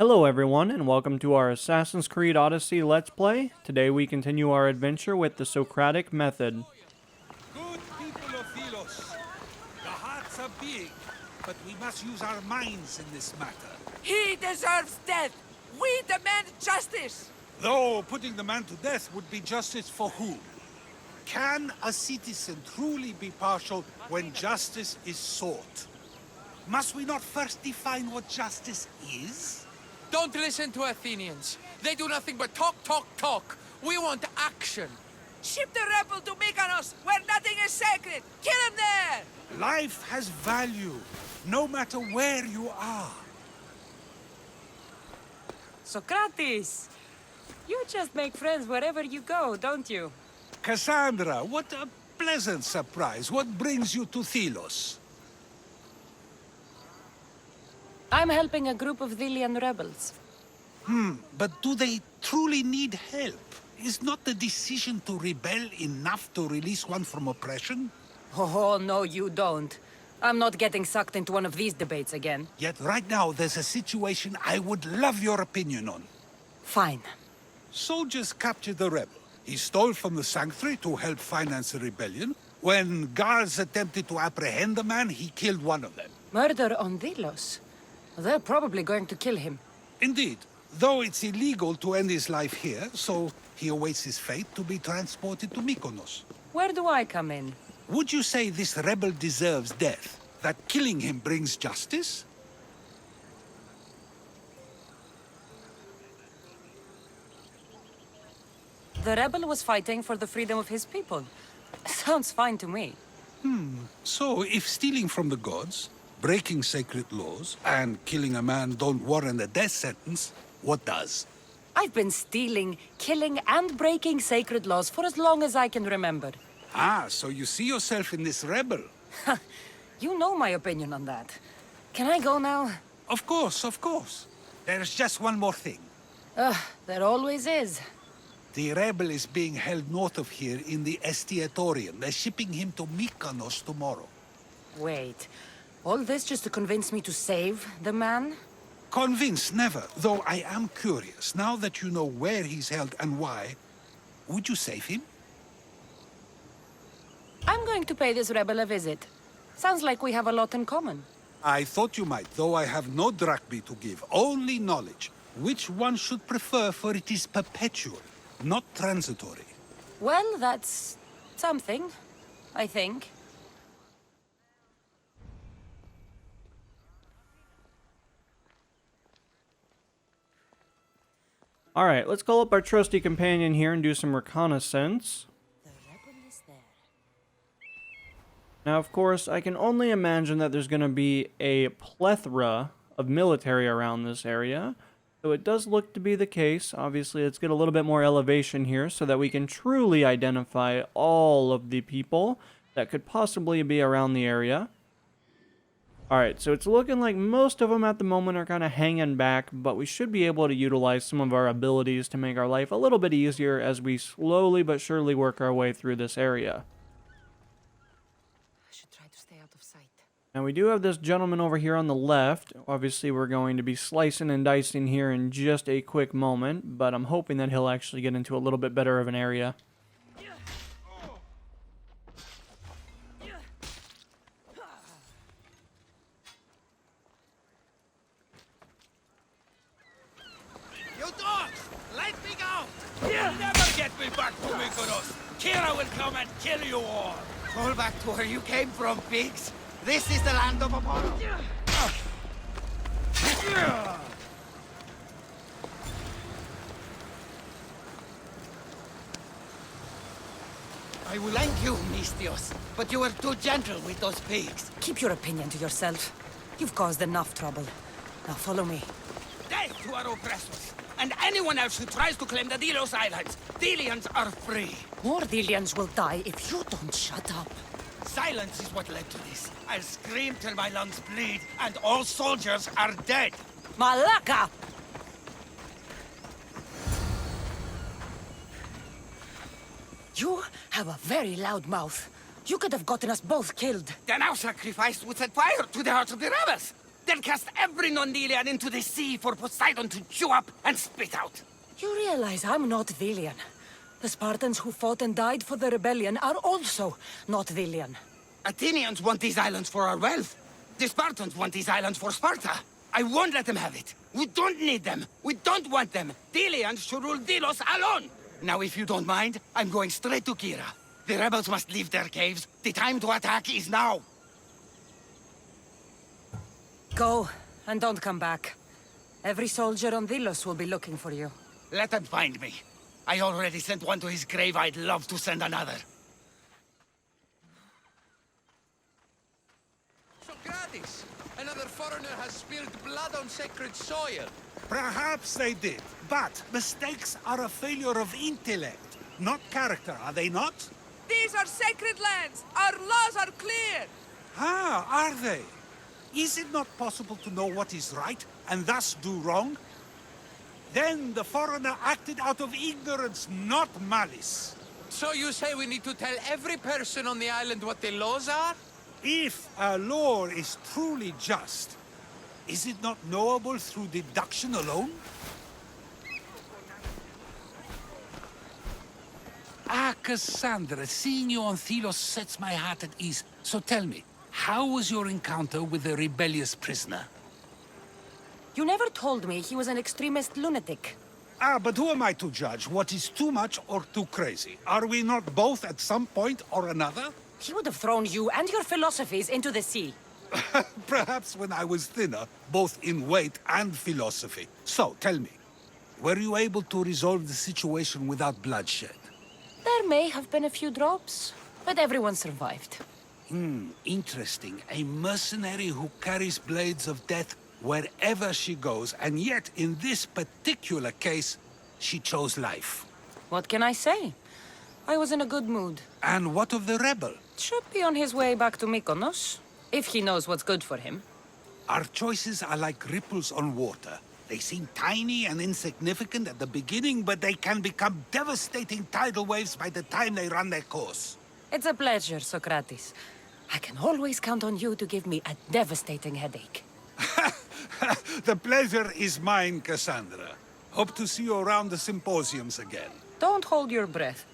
Hello everyone, and welcome to our Assassin's Creed Odyssey Let's Play. Today we continue our adventure with the Sokratic Method. Good people of Philos, the hearts are big, but we must use our minds in this matter. He deserves death! We demand justice! Though putting the man to death would be justice for whom? Can a citizen truly be partial when justice is sought? Must we not first define what justice is? Don't listen to Athenians. They do nothing but talk, talk, talk. We want action. Ship the rebel to Mykonos, where nothing is sacred. Kill him there! Life has value, no matter where you are. Socrates! You just make friends wherever you go, don't you? Cassandra, what a pleasant surprise. What brings you to Philos? I'm helping a group of Delian rebels. But do they truly need help? Is not the decision to rebel enough to release one from oppression? Oh, no, you don't. I'm not getting sucked into one of these debates again. Yet right now there's a situation I would love your opinion on. Fine. Soldiers captured the rebel. He stole from the sanctuary to help finance the rebellion. When guards attempted to apprehend the man, he killed one of them. Murder on Delos. They're probably going to kill him. Indeed, though it's illegal to end his life here, so he awaits his fate to be transported to Mykonos. Where do I come in? Would you say this rebel deserves death? That killing him brings justice? The rebel was fighting for the freedom of his people. Sounds fine to me. So, if stealing from the gods, breaking sacred laws, and killing a man don't warrant a death sentence, what does? I've been stealing, killing, and breaking sacred laws for as long as I can remember. Ah, so you see yourself in this rebel? You know my opinion on that. Can I go now? Of course, of course. There's just one more thing. There always is. The rebel is being held north of here in the Estiatorium. They're shipping him to Mykonos tomorrow. Wait. All this just to convince me to save the man? Convinced, never. Though I am curious. Now that you know where he's held and why, would you save him? I'm going to pay this rebel a visit. Sounds like we have a lot in common. I thought you might, though I have no drachmae to give, only knowledge. Which one should prefer, for it is perpetual, not transitory. Well, that's something, I think. Alright, let's call up our trusty companion here and do some reconnaissance. The rebel is there. Now, of course, I can only imagine that there's going to be a plethora of military around this area. So it does look to be the case. Obviously, let's get a little bit more elevation here so that we can truly identify all of the people that could possibly be around the area. Alright, so it's looking like most of them at the moment are kind of hanging back, but we should be able to utilize some of our abilities to make our life a little bit easier as we slowly but surely work our way through this area. I should try to stay out of sight. Now we do have this gentleman over here on the left. Obviously we're going to be slicing and dicing here in just a quick moment, but I'm hoping that he'll actually get into a little bit better of an area. You dogs! Let me go! You'll never get me back to Mykonos! Kira will come and kill you all! Fall back to where you came from, pigs! This is the land of Apollo! I will thank you, Mistios, but you were too gentle with those pigs. Keep your opinion to yourself. You've caused enough trouble. Now follow me. Death to our oppressors, and anyone else who tries to claim the Delos Islands. Delians are free. More Delians will die if you don't shut up. Silence is what led to this. I'll scream till my lungs bleed, and all soldiers are dead. Malaka! You have a very loud mouth. You could have gotten us both killed. Then our sacrifice would set fire to the hearts of the rebels. They'll cast every non-Delian into the sea for Poseidon to chew up and spit out. You realize I'm not Villian. The Spartans who fought and died for the rebellion are also not Villian. Athenians want these islands for our wealth. The Spartans want these islands for Sparta. I won't let them have it. We don't need them. We don't want them. Delians should rule Delos alone. Now, if you don't mind, I'm going straight to Kira. The rebels must leave their caves. The time to attack is now. Go, and don't come back. Every soldier on Delos will be looking for you. Let them find me. I already sent one to his grave. I'd love to send another. Sokratis! Another foreigner has spilled blood on sacred soil. Perhaps they did, but mistakes are a failure of intellect, not character, are they not? These are sacred lands! Our laws are clear! Ah, are they? Is it not possible to know what is right, and thus do wrong? Then the foreigner acted out of ignorance, not malice. So you say we need to tell every person on the island what the laws are? If a law is truly just, is it not knowable through deduction alone? Ah, Cassandra, seeing you on Thelos sets my heart at ease. So tell me, how was your encounter with the rebellious prisoner? You never told me he was an extremist lunatic. Ah, but who am I to judge what is too much or too crazy? Are we not both at some point or another? He would have thrown you and your philosophies into the sea. Perhaps when I was thinner, both in weight and philosophy. So, tell me, were you able to resolve the situation without bloodshed? There may have been a few drops, but everyone survived. Interesting. A mercenary who carries blades of death wherever she goes, and yet, in this particular case, she chose life. What can I say? I was in a good mood. And what of the rebel? Should be on his way back to Mykonos, if he knows what's good for him. Our choices are like ripples on water. They seem tiny and insignificant at the beginning, but they can become devastating tidal waves by the time they run their course. It's a pleasure, Sokratis. I can always count on you to give me a devastating headache. The pleasure is mine, Cassandra. Hope to see you around the symposiums again. Don't hold your breath.